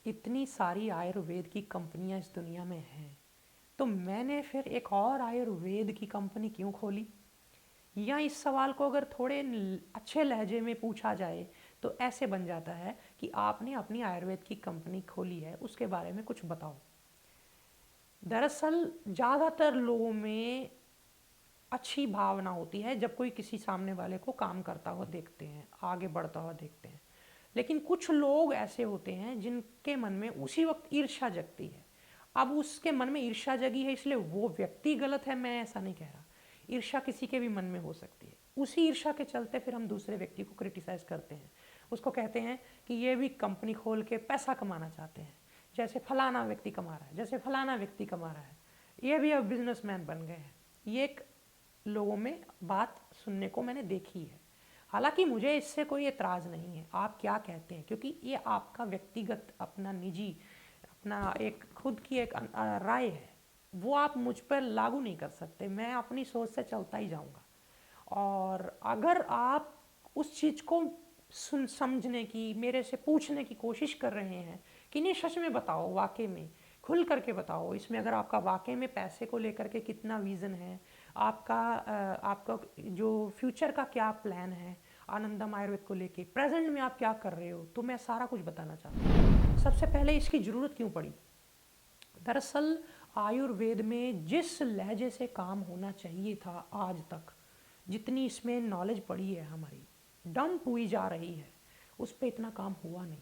इतनी सारी आयुर्वेद की कंपनियां इस दुनिया में हैं, तो मैंने फिर एक और आयुर्वेद की कंपनी क्यों खोली? या इस सवाल को अगर थोड़े अच्छे लहजे में पूछा जाए तो ऐसे बन जाता है कि आपने अपनी आयुर्वेद की कंपनी खोली है, उसके बारे में कुछ बताओ। दरअसल ज़्यादातर लोगों में अच्छी भावना होती है जब कोई किसी सामने वाले को काम करता हुआ देखते हैं, आगे बढ़ता हुआ देखते हैं। लेकिन कुछ लोग ऐसे होते हैं जिनके मन में उसी वक्त ईर्ष्या जगती है। अब उसके मन में ईर्ष्या जगी है इसलिए वो व्यक्ति गलत है, मैं ऐसा नहीं कह रहा। ईर्ष्या किसी के भी मन में हो सकती है। उसी ईर्ष्या के चलते फिर हम दूसरे व्यक्ति को क्रिटिसाइज करते हैं, उसको कहते हैं कि ये भी कंपनी खोल के पैसा कमाना चाहते हैं, जैसे फलाना व्यक्ति कमा रहा है, जैसे फलाना व्यक्ति कमा रहा है, ये भी अब बिजनेसमैन बन गए हैं। ये एक लोगों में बात सुनने को मैंने देखी है। हालांकि मुझे इससे कोई एतराज़ नहीं है, आप क्या कहते हैं, क्योंकि ये आपका व्यक्तिगत अपना निजी अपना एक खुद की एक राय है, वो आप मुझ पर लागू नहीं कर सकते। मैं अपनी सोच से चलता ही जाऊंगा। और अगर आप उस चीज़ को सुन समझने की, मेरे से पूछने की कोशिश कर रहे हैं कि नहीं सच में बताओ, वाकई में खुल करके बताओ, इसमें अगर आपका वाकई में पैसे को लेकर के कितना विज़न है, आपका जो फ्यूचर का क्या प्लान है आनंदम आयुर्वेद को लेके, प्रेजेंट में आप क्या कर रहे हो, तो मैं सारा कुछ बताना चाहता हूँ। सबसे पहले इसकी ज़रूरत क्यों पड़ी? दरअसल आयुर्वेद में जिस लहजे से काम होना चाहिए था आज तक, जितनी इसमें नॉलेज पड़ी है हमारी, डंप हुई जा रही है, उस पर इतना काम हुआ नहीं।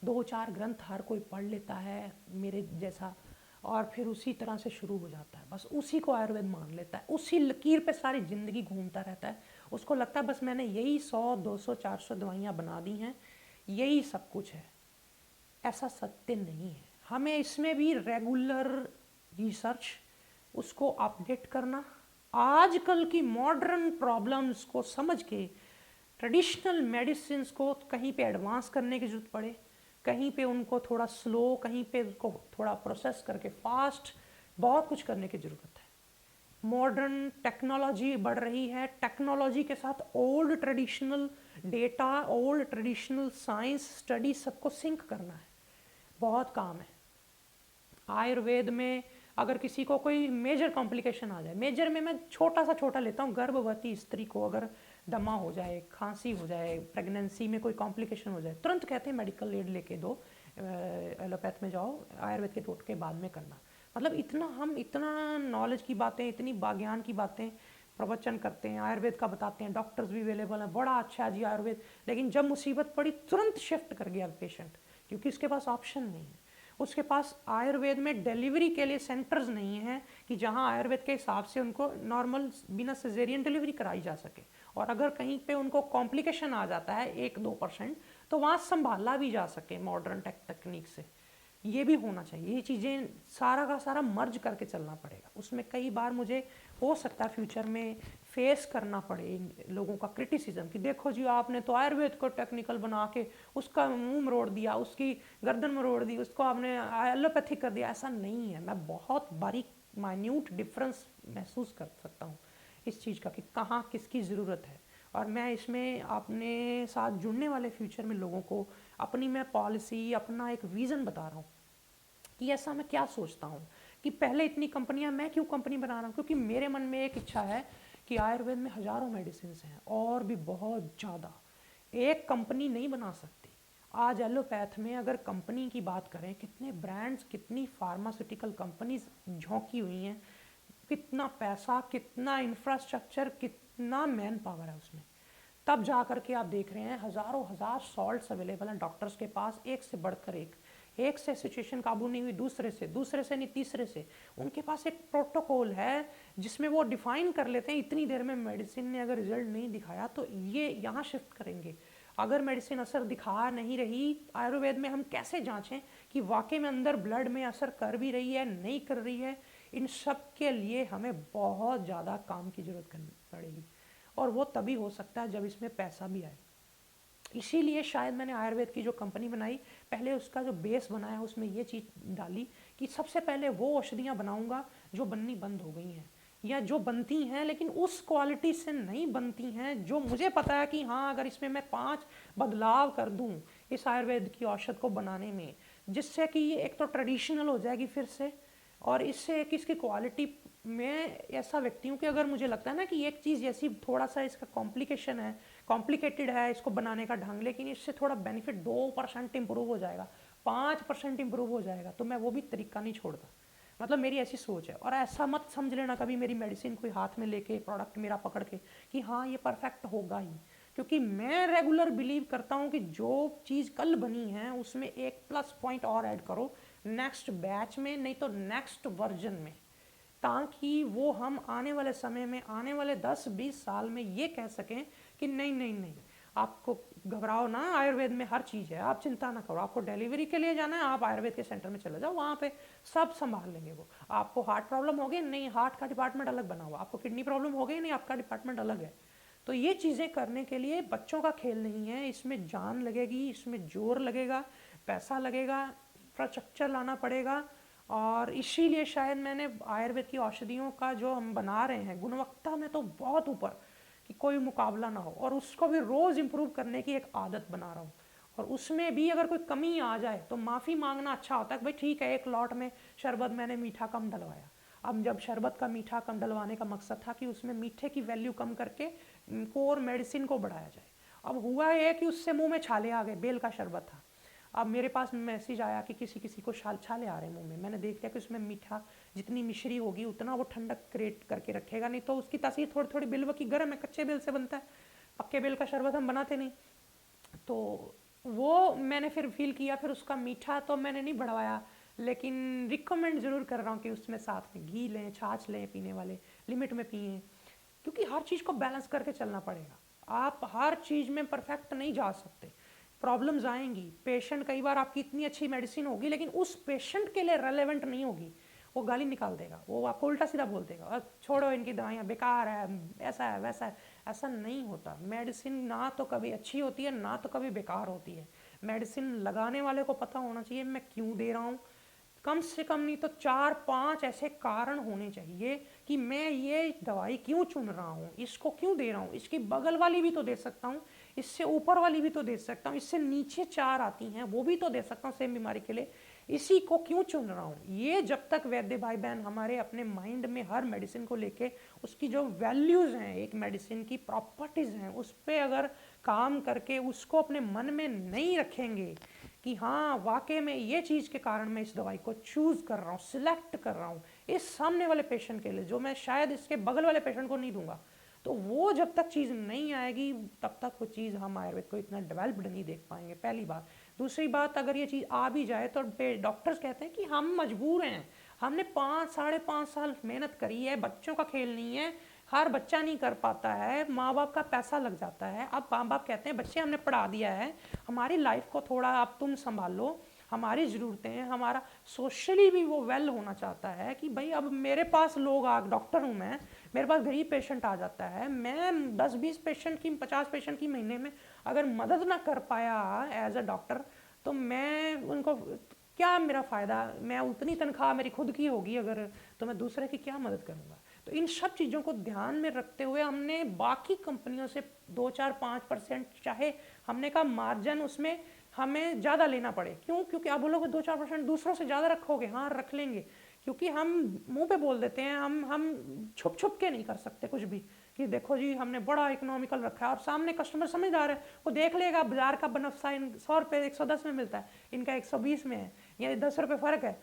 दो चार ग्रंथ हर कोई पढ़ लेता है मेरे जैसा, और फिर उसी तरह से शुरू हो जाता है, बस उसी को आयुर्वेद मान लेता है, उसी लकीर पे सारी ज़िंदगी घूमता रहता है। उसको लगता है बस मैंने यही 100 200 400 दवाइयाँ बना दी हैं, यही सब कुछ है। ऐसा सत्य नहीं है। हमें इसमें भी रेगुलर रिसर्च, उसको अपडेट करना, आजकल की मॉडर्न प्रॉब्लम्स को समझ के ट्रेडिशनल मेडिसिन को कहीं पे एडवांस करने की जरूरत पड़े, कहीं पे उनको थोड़ा स्लो, कहीं पे उसको थोड़ा प्रोसेस करके फास्ट, बहुत कुछ करने की ज़रूरत है। मॉडर्न टेक्नोलॉजी बढ़ रही है, टेक्नोलॉजी के साथ old traditional data, old traditional science study सबको सिंक करना है, बहुत काम है। आयुर्वेद में अगर किसी को कोई मेजर कॉम्प्लिकेशन आ जाए, मेजर में मैं छोटा सा छोटा लेता हूँ, गर्भवती स्त्री को अगर दमा हो जाए, खांसी हो जाए, प्रेगनेंसी में कोई कॉम्प्लिकेशन हो जाए, तुरंत कहते हैं मेडिकल एड लेके दो, एलोपैथ में जाओ, आयुर्वेद के टोटके बाद में करना। मतलब इतना हम इतना नॉलेज की बातें, इतनी ज्ञान की बातें प्रवचन करते हैं, आयुर्वेद का बताते हैं, डॉक्टर्स भी अवेलेबल हैं, बड़ा अच्छा है जी आयुर्वेद, लेकिन जब मुसीबत पड़ी तुरंत शिफ्ट कर गया पेशेंट, क्योंकि उसके पास ऑप्शन नहीं है। उसके पास आयुर्वेद में डिलीवरी के लिए सेंटर्स नहीं हैं कि जहां आयुर्वेद के हिसाब से उनको नॉर्मल बिना सिजेरियन डिलीवरी कराई जा सके। और अगर कहीं पे उनको कॉम्प्लिकेशन आ जाता है 1-2%, तो वहाँ संभाला भी जा सके मॉडर्न टेक्निक से। ये भी होना चाहिए। ये चीज़ें सारा का सारा मर्ज करके चलना पड़ेगा। उसमें कई बार मुझे हो सकता है फ्यूचर में फेस करना पड़े इन लोगों का क्रिटिसिज्म कि देखो जी आपने तो आयुर्वेद को टेक्निकल बना के उसका मुंह मरोड़ दिया, उसकी गर्दन मरोड़ दी, उसको आपने एलोपैथिक कर दिया। ऐसा नहीं है। मैं बहुत बारीक माइन्यूट डिफरेंस महसूस कर सकता हूँ इस चीज़ का कि कहाँ किसकी ज़रूरत है। और मैं इसमें अपने साथ जुड़ने वाले फ्यूचर में लोगों को अपनी मैं पॉलिसी, अपना एक विज़न बता रहा हूँ कि ऐसा मैं क्या सोचता हूँ कि पहले इतनी कंपनियां, मैं क्यों कंपनी बना रहा हूँ, क्योंकि मेरे मन में एक इच्छा है कि आयुर्वेद में हज़ारों मेडिसिन हैं और भी बहुत ज़्यादा, एक कंपनी नहीं बना सकती। आज एलोपैथ में अगर कंपनी की बात करें, कितने ब्रांड्स, कितनी फार्मास्यूटिकल कंपनीज झोंकी हुई हैं, कितना पैसा, कितना इंफ्रास्ट्रक्चर, कितना मैन पावर है उसमें। तब जा करके आप देख रहे हैं हज़ारों हज़ार सॉल्ट्स अवेलेबल हैं डॉक्टर्स के पास, एक से बढ़कर एक से सिचुएशन काबू नहीं हुई, दूसरे से नहीं तीसरे से। उनके पास एक प्रोटोकॉल है जिसमें वो डिफाइन कर लेते हैं इतनी देर में मेडिसिन ने अगर रिजल्ट नहीं दिखाया तो ये यहाँ शिफ्ट करेंगे। अगर मेडिसिन असर दिखा नहीं रही, आयुर्वेद में हम कैसे जांचें कि वाकई में अंदर ब्लड में असर कर भी रही है, नहीं कर रही है? इन सब के लिए हमें बहुत ज़्यादा काम की ज़रूरत करनी पड़ेगी, और वो तभी हो सकता है जब इसमें पैसा भी आए। इसीलिए शायद मैंने आयुर्वेद की जो कंपनी बनाई, पहले उसका जो बेस बनाया उसमें ये चीज़ डाली कि सबसे पहले वो औषधियाँ बनाऊंगा जो बननी बंद हो गई हैं, या जो बनती हैं लेकिन उस क्वालिटी से नहीं बनती हैं जो मुझे पता है कि हाँ अगर इसमें मैं 5 बदलाव कर दूं, इस आयुर्वेद की औषध को बनाने में, जिससे कि ये एक तो ट्रेडिशनल हो जाएगी फिर से, और इससे एक इसकी क्वालिटी, मैं ऐसा व्यक्ति हूँ कि अगर मुझे लगता है ना कि एक चीज़ जैसी थोड़ा सा इसका कॉम्प्लिकेशन है, कॉम्प्लिकेटेड है इसको बनाने का ढंग, लेकिन इससे थोड़ा बेनिफिट 2% इम्प्रूव हो जाएगा, 5% इम्प्रूव हो जाएगा, तो मैं वो भी तरीका नहीं छोड़ता। मतलब मेरी ऐसी सोच है। और ऐसा मत समझ लेना कभी मेरी मेडिसिन कोई हाथ में लेके, प्रोडक्ट मेरा पकड़ के, कि हाँ ये परफेक्ट होगा ही, क्योंकि मैं रेगुलर बिलीव करता हूँ कि जो चीज़ कल बनी है उसमें एक प्लस पॉइंट और ऐड करो नेक्स्ट बैच में, नहीं तो नेक्स्ट वर्जन में, ताकि वो हम आने वाले समय में, आने वाले 10-20 साल में ये कह सकें कि नहीं नहीं नहीं, आपको घबराओ ना, आयुर्वेद में हर चीज़ है, आप चिंता ना करो, आपको डिलीवरी के लिए जाना है आप आयुर्वेद के सेंटर में चले जाओ, वहाँ पे सब संभाल लेंगे वो। आपको हार्ट प्रॉब्लम हो गई, नहीं हार्ट का डिपार्टमेंट अलग बना हुआ, आपको किडनी प्रॉब्लम हो गई, नहीं आपका डिपार्टमेंट अलग है। तो ये चीज़ें करने के लिए बच्चों का खेल नहीं है, इसमें जान लगेगी, इसमें जोर लगेगा, पैसा लगेगा, इंफ्रास्ट्रक्चर लाना पड़ेगा। और इसीलिए शायद मैंने आयुर्वेद की औषधियों का जो हम बना रहे हैं गुणवत्ता में तो बहुत ऊपर, कि कोई मुकाबला ना हो, और उसको भी रोज़ इम्प्रूव करने की एक आदत बना रहा हूँ। और उसमें भी अगर कोई कमी आ जाए तो माफ़ी मांगना अच्छा होता है कि भाई ठीक है, एक लॉट में शरबत मैंने मीठा कम डलवाया। अब जब शरबत का मीठा कम डलवाने का मकसद था कि उसमें मीठे की वैल्यू कम करके कोर मेडिसिन को बढ़ाया जाए। अब हुआ ये कि उससे मुंह में छाले आ गए, बेल का शरबत था। अब मेरे पास मैसेज आया कि किसी किसी को छाले आ रहे हैं मुंह में। मैंने देख लिया कि उसमें मीठा जितनी मिश्री होगी उतना वो ठंडक क्रिएट करके रखेगा, नहीं तो उसकी तासीर थोड़ी थोड़ी बिल्व की गर्म है, कच्चे बेल से बनता है, पक्के बेल का शरबत हम बनाते नहीं। तो वो मैंने फिर फील किया, फिर उसका मीठा तो मैंने नहीं बढ़वाया, लेकिन रिकमेंड ज़रूर कर रहा हूँ कि उसमें साथ में घी लें, छाछ लें, पीने वाले लिमिट में पिए, क्योंकि हर चीज़ को बैलेंस करके चलना पड़ेगा। आप हर चीज़ में परफेक्ट नहीं जा सकते, प्रॉब्लम्स आएंगी। पेशेंट कई बार आपकी इतनी अच्छी मेडिसिन होगी लेकिन उस पेशेंट के लिए रेलेवेंट नहीं होगी, वो गाली निकाल देगा, वो आपको उल्टा सीधा बोल देगा, अब छोड़ो इनकी दवाइयाँ बेकार है, ऐसा है वैसा है। ऐसा नहीं होता। मेडिसिन ना तो कभी अच्छी होती है ना तो कभी बेकार होती है। मेडिसिन लगाने वाले को पता होना चाहिए मैं क्यों दे रहा हूँ, कम से कम नहीं तो 4-5 ऐसे कारण होने चाहिए कि मैं ये दवाई क्यों चुन रहा हूँ, इसको क्यों दे रहा हूँ, इसकी बगल वाली भी तो दे सकता हूँ, इससे ऊपर वाली भी तो दे सकता हूँ, इससे नीचे 4 आती हैं वो भी तो दे सकता हूँ सेम बीमारी के लिए, इसी को क्यों चुन रहा हूँ। ये जब तक वैद्य भाई बहन हमारे अपने माइंड में हर मेडिसिन को लेके उसकी जो वैल्यूज़ हैं, एक मेडिसिन की प्रॉपर्टीज़ हैं, उस पर अगर काम करके उसको अपने मन में नहीं रखेंगे कि हाँ वाकई में ये चीज़ के कारण मैं इस दवाई को चूज़ कर रहा हूँ, सिलेक्ट कर रहा हूँ इस सामने वाले पेशेंट के लिए, जो मैं शायद इसके बगल वाले पेशेंट को नहीं दूंगा, तो वो जब तक चीज़ नहीं आएगी तब तक वो चीज़ हम आयुर्वेद को इतना डेवलप्ड नहीं देख पाएंगे, पहली बात। दूसरी बात, अगर ये चीज़ आ भी जाए तो डॉक्टर्स कहते हैं कि हम मजबूर हैं, हमने 5-5.5 साल मेहनत करी है, बच्चों का खेल नहीं है, हर बच्चा नहीं कर पाता है, माँ बाप का पैसा लग जाता है। अब माँ बाप कहते हैं बच्चे हमने पढ़ा दिया है, हमारी लाइफ को थोड़ा अब तुम संभालो, हमारी ज़रूरतें हैं, हमारा सोशली भी वो वेल होना चाहता है कि भाई अब मेरे पास लोग आ, डॉक्टर हूँ मैं, मेरे पास गरीब पेशेंट आ जाता है, मैं 10-20 पेशेंट की, 50 पेशेंट की महीने में अगर मदद ना कर पाया एज अ डॉक्टर, तो मैं उनको क्या, मेरा फ़ायदा, मैं उतनी तनख्वाह मेरी खुद की होगी अगर, तो मैं दूसरे की क्या मदद करूँगा। तो इन सब चीज़ों को ध्यान में रखते हुए हमने बाकी कंपनियों से 2-4-5% चाहे हमने का मार्जिन उसमें हमें ज़्यादा लेना पड़े, क्यों, क्योंकि आप बोलोगे 2-4% दूसरों से ज़्यादा रखोगे, हाँ रख लेंगे, क्योंकि हम मुंह पे बोल देते हैं, हम छुप छुप के नहीं कर सकते कुछ भी कि देखो जी हमने बड़ा इकोनॉमिकल रखा है, और सामने कस्टमर समझदार है, वो देख लेगा बाजार का बनफसा 100 रुपये 110 में मिलता है, इनका 120 में है, यानी 10 रुपये फ़र्क है।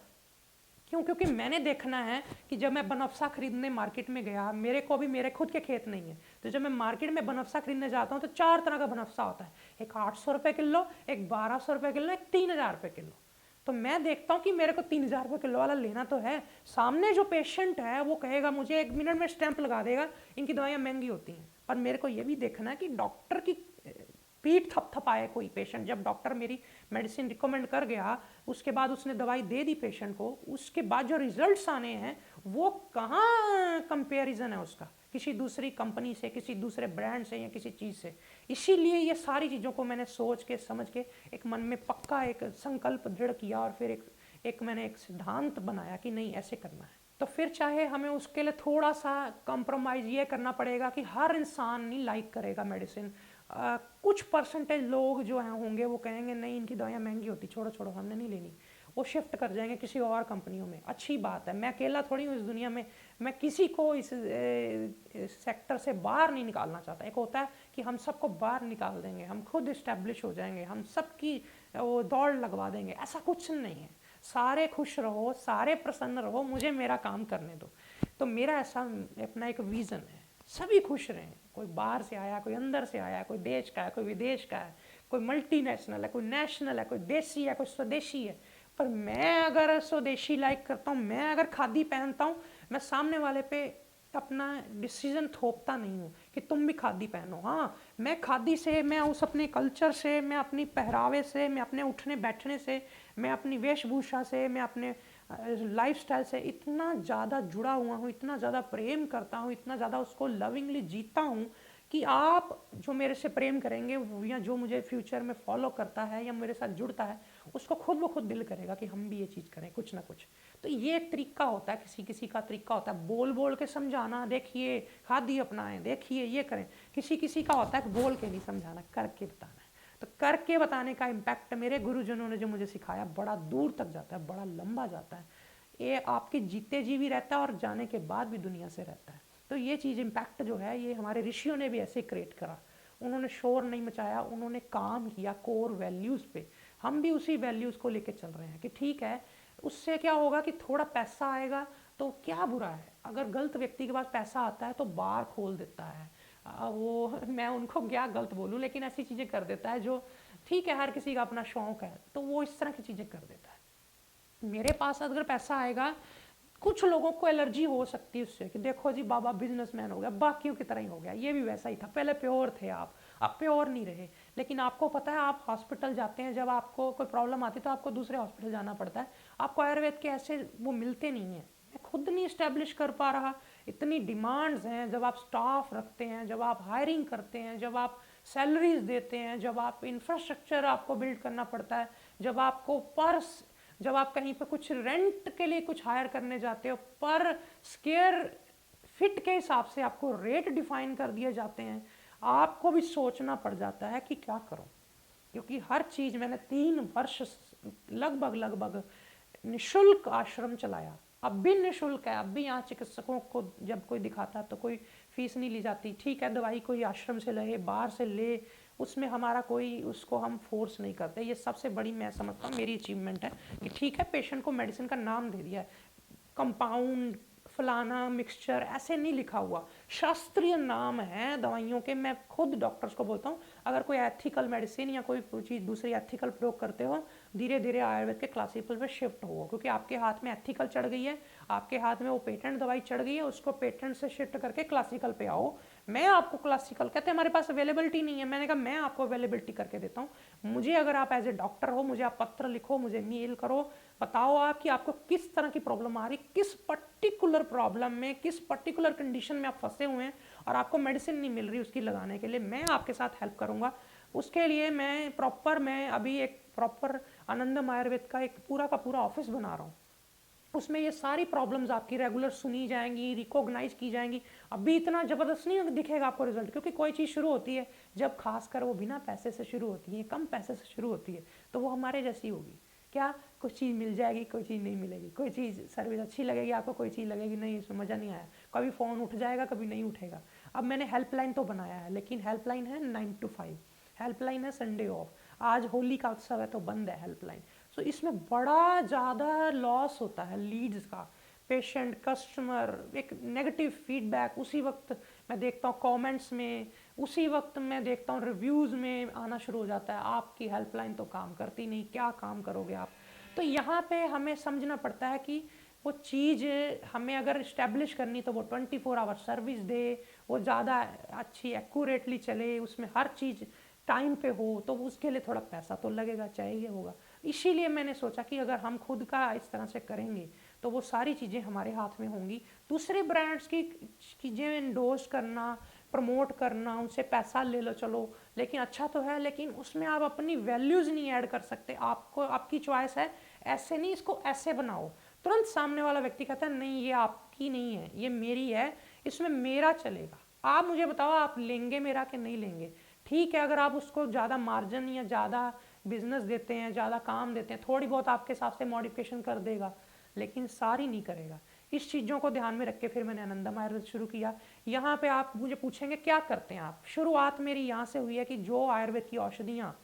क्यों, क्योंकि मैंने देखना है कि जब मैं बनफसा खरीदने मार्केट में गया, मेरे को भी मेरे खुद के खेत नहीं है, तो जब मैं मार्केट में बनफसा खरीदने जाता हूँ तो 4 तरह का बनफसा होता है, एक 800 रुपये किलो, एक 1200 रुपये किलो, एक 3000 रुपये किलो। तो मैं देखता हूँ कि मेरे को 3000 रुपये किलो वाला लेना तो है, सामने जो पेशेंट है वो कहेगा मुझे 1 मिनट में स्टैंप लगा देगा, इनकी दवाइयाँ महंगी होती हैं, पर मेरे को ये भी देखना है कि डॉक्टर की पीठ थपथपाए कोई पेशेंट, जब डॉक्टर मेरी मेडिसिन रिकमेंड कर गया, उसके बाद उसने दवाई दे दी पेशेंट को, उसके बाद जो रिजल्ट्स आने हैं वो कहाँ कंपैरिजन है उसका किसी दूसरी कंपनी से, किसी दूसरे ब्रांड से या किसी चीज़ से। इसीलिए ये सारी चीज़ों को मैंने सोच के समझ के एक मन में पक्का एक संकल्प दृढ़ किया, और फिर एक मैंने एक सिद्धांत बनाया कि नहीं ऐसे करना है। तो फिर चाहे हमें उसके लिए थोड़ा सा कॉम्प्रोमाइज़ ये करना पड़ेगा कि हर इंसान नहीं लाइक करेगा मेडिसिन, कुछ परसेंटेज लोग जो हैं होंगे वो कहेंगे नहीं इनकी दवाइयाँ महंगी होती, छोड़ो छोड़ो हमने नहीं लेनी, वो शिफ्ट कर जाएंगे किसी और कंपनियों में। अच्छी बात है, मैं अकेला थोड़ी हूँ इस दुनिया में, मैं किसी को इस सेक्टर से बाहर नहीं निकालना चाहता। एक होता है कि हम सबको बाहर निकाल देंगे, हम खुद इस्टेब्लिश हो जाएंगे, हम सबकी वो दौड़ लगवा देंगे, ऐसा कुछ नहीं है। सारे खुश रहो, सारे प्रसन्न रहो, मुझे मेरा काम करने दो। तो मेरा ऐसा अपना एक विज़न है, सभी खुश रहें, कोई बाहर से आया, कोई अंदर से आया, कोई देश का है, कोई विदेश का है, कोई मल्टीनेशनल है, कोई नेशनल है, कोई देसी है, कोई स्वदेशी है। पर मैं अगर स्वदेशी लाइक करता हूँ, मैं अगर खादी पहनता हूँ, मैं सामने वाले पे अपना डिसीजन थोपता नहीं हूँ कि तुम भी खादी पहनो। हाँ, मैं खादी से, मैं उस अपने कल्चर से, मैं अपनी पहरावे से, मैं अपने उठने बैठने से, मैं अपनी वेशभूषा से, मैं अपने लाइफस्टाइल से इतना ज़्यादा जुड़ा हुआ हूँ, इतना ज़्यादा प्रेम करता हूँ, इतना ज़्यादा उसको लविंगली जीता हूँ कि आप जो मेरे से प्रेम करेंगे या जो मुझे फ्यूचर में फॉलो करता है या मेरे साथ जुड़ता है, उसको खुद ब खुद दिल करेगा कि हम भी ये चीज़ करें कुछ ना कुछ। तो ये एक तरीका होता है, किसी किसी का तरीका होता है बोल बोल के समझाना, देखिए खादी अपनाएं, देखिए ये करें। किसी किसी का होता है बोल के नहीं समझाना, करके बताना है। तो करके बताने का इम्पैक्ट मेरे गुरुजनों ने जो मुझे सिखाया बड़ा दूर तक जाता है, बड़ा लंबा जाता है। ये आपके जीते जी भी रहता है और जाने के बाद भी दुनिया से रहता है। तो ये चीज़ इम्पैक्ट जो है ये हमारे ऋषियों ने भी ऐसे क्रिएट करा। उन्होंने शोर नहीं मचाया, उन्होंने काम किया कोर वैल्यूज़ पे। हम भी उसी वैल्यूज़ को लेके चल रहे हैं कि ठीक है, उससे क्या होगा कि थोड़ा पैसा आएगा तो क्या बुरा है। अगर गलत व्यक्ति के पास पैसा आता है तो बार खोल देता है, वो मैं उनको क्या गलत बोलूँ, लेकिन ऐसी चीज़ें कर देता है जो ठीक है, हर किसी का अपना शौक़ है, तो वो इस तरह की चीज़ें कर देता है। मेरे पास अगर पैसा आएगा, कुछ लोगों को एलर्जी हो सकती है उससे कि देखो जी बाबा बिजनेसमैन हो गया, बाकियों की तरह ही हो गया, ये भी वैसा ही था, पहले प्योर थे आप प्योर नहीं रहे। लेकिन आपको पता है, आप हॉस्पिटल जाते हैं, जब आपको कोई प्रॉब्लम आती है तो आपको दूसरे हॉस्पिटल जाना पड़ता है, आपको आयुर्वेद के ऐसे वो मिलते नहीं हैं। मैं खुद नहीं इस्टेब्लिश कर पा रहा, इतनी डिमांड्स हैं। जब आप स्टाफ रखते हैं, जब आप हायरिंग करते हैं, जब आप सैलरीज देते हैं, जब आप इंफ्रास्ट्रक्चर आपको बिल्ड करना पड़ता है, जब आपको जब आप कहीं पर कुछ रेंट के लिए कुछ हायर करने जाते हो, पर स्क्वायर फिट के हिसाब से आपको रेट डिफाइन कर दिए जाते हैं, आपको भी सोचना पड़ जाता है कि क्या करूं। क्योंकि हर चीज़ मैंने 3 वर्ष लगभग निशुल्क आश्रम चलाया, अब भी निशुल्क है। अब भी यहाँ चिकित्सकों को जब कोई दिखाता है तो कोई फीस नहीं ली जाती। ठीक है, दवाई कोई आश्रम से ले, बाहर से ले, उसमें हमारा कोई उसको हम फोर्स नहीं करते। ये सबसे बड़ी मैं समझता हूँ मेरी अचीवमेंट है कि ठीक है, पेशेंट को मेडिसिन का नाम दे दिया है, कंपाउंड फलाना मिक्सचर ऐसे नहीं लिखा हुआ, शास्त्रीय नाम है दवाइयों के। मैं खुद डॉक्टर्स को बोलता हूँ, अगर कोई एथिकल मेडिसिन या कोई चीज़ दूसरी एथिकल प्रयोग करते हो, धीरे धीरे आयुर्वेद के क्लासिकल पे शिफ्ट हो, क्योंकि आपके हाथ में एथिकल चढ़ गई है, आपके हाथ में वो पेटेंट दवाई चढ़ गई है, उसको पेटेंट से शिफ्ट करके क्लासिकल पे आओ। मैं आपको क्लासिकल कहते हैं, हमारे पास अवेलेबिलिटी नहीं है, मैंने कहा मैं आपको अवेलेबिलिटी करके देता हूँ। मुझे अगर आप एज ए डॉक्टर हो, मुझे आप पत्र लिखो, मुझे मेल करो, बताओ आप कि आपको किस तरह की प्रॉब्लम आ रही, किस पर्टिकुलर प्रॉब्लम में, किस पर्टिकुलर कंडीशन में आप फंसे हुए हैं और आपको मेडिसिन नहीं मिल रही उसकी लगाने के लिए, मैं आपके साथ हेल्प करूंगा। उसके लिए मैं अभी एक प्रॉपर आनंदम आयुर्वेद का एक पूरा का पूरा ऑफिस बना रहा हूँ। उसमें ये सारी प्रॉब्लम्स आपकी रेगुलर सुनी जाएंगी, रिकॉग्नाइज की जाएंगी। अभी इतना ज़बरदस्त नहीं दिखेगा आपको रिजल्ट, क्योंकि कोई चीज़ शुरू होती है जब खासकर वो बिना पैसे से शुरू होती है, कम पैसे से शुरू होती है, तो वो हमारे जैसी होगी। क्या कुछ चीज़ मिल जाएगी, कोई चीज़ नहीं मिलेगी, कोई चीज़ सर्विस अच्छी लगेगी आपको, कोई चीज़ लगेगी नहीं, इसमें मज़ा नहीं आया, कभी फ़ोन उठ जाएगा, कभी नहीं उठेगा। अब मैंने हेल्पलाइन तो बनाया है, लेकिन हेल्पलाइन है 9 to 5, हेल्पलाइन है संडे ऑफ, आज होली का उत्सव है तो बंद है हेल्पलाइन। सो इसमें बड़ा ज़्यादा लॉस होता है लीड्स का, पेशेंट, कस्टमर, एक नेगेटिव फीडबैक उसी वक्त मैं देखता हूँ कमेंट्स में, उसी वक्त मैं देखता हूँ रिव्यूज़ में आना शुरू हो जाता है, आपकी हेल्पलाइन तो काम करती नहीं, क्या काम करोगे आप। तो यहाँ पे हमें समझना पड़ता है कि वो चीज़ हमें अगर इस्टेब्लिश करनी तो वो 24 आवर सर्विस दे, वो ज़्यादा अच्छी एक्यूरेटली चले, उसमें हर चीज़ टाइम पे हो, तो उसके लिए थोड़ा पैसा तो लगेगा, चाहिए होगा। इसीलिए मैंने सोचा कि अगर हम खुद का इस तरह से करेंगे तो वो सारी चीज़ें हमारे हाथ में होंगी। दूसरे ब्रांड्स की चीज़ें इंडोर्स करना, प्रमोट करना, उनसे पैसा ले लो चलो, लेकिन अच्छा तो है, लेकिन उसमें आप अपनी वैल्यूज़ नहीं ऐड कर सकते। आपको आपकी चॉइस है, ऐसे नहीं इसको ऐसे बनाओ, तुरंत सामने वाला व्यक्ति कहता है नहीं ये आपकी नहीं है, ये मेरी है, इसमें मेरा चलेगा। आप मुझे बताओ आप लेंगे मेरा कि नहीं लेंगे। ठीक है, अगर आप उसको ज़्यादा मार्जिन या ज़्यादा बिजनेस देते हैं, ज़्यादा काम देते हैं, थोड़ी बहुत आपके हिसाब से मॉडिफिकेशन कर देगा, लेकिन सारी नहीं करेगा। इस चीज़ों को ध्यान में रख के फिर मैंने आनंदम आयुर्वेद शुरू किया। यहाँ पे आप मुझे पूछेंगे क्या करते हैं आप। शुरुआत मेरी यहाँ से हुई है कि जो आयुर्वेद की औषधियाँ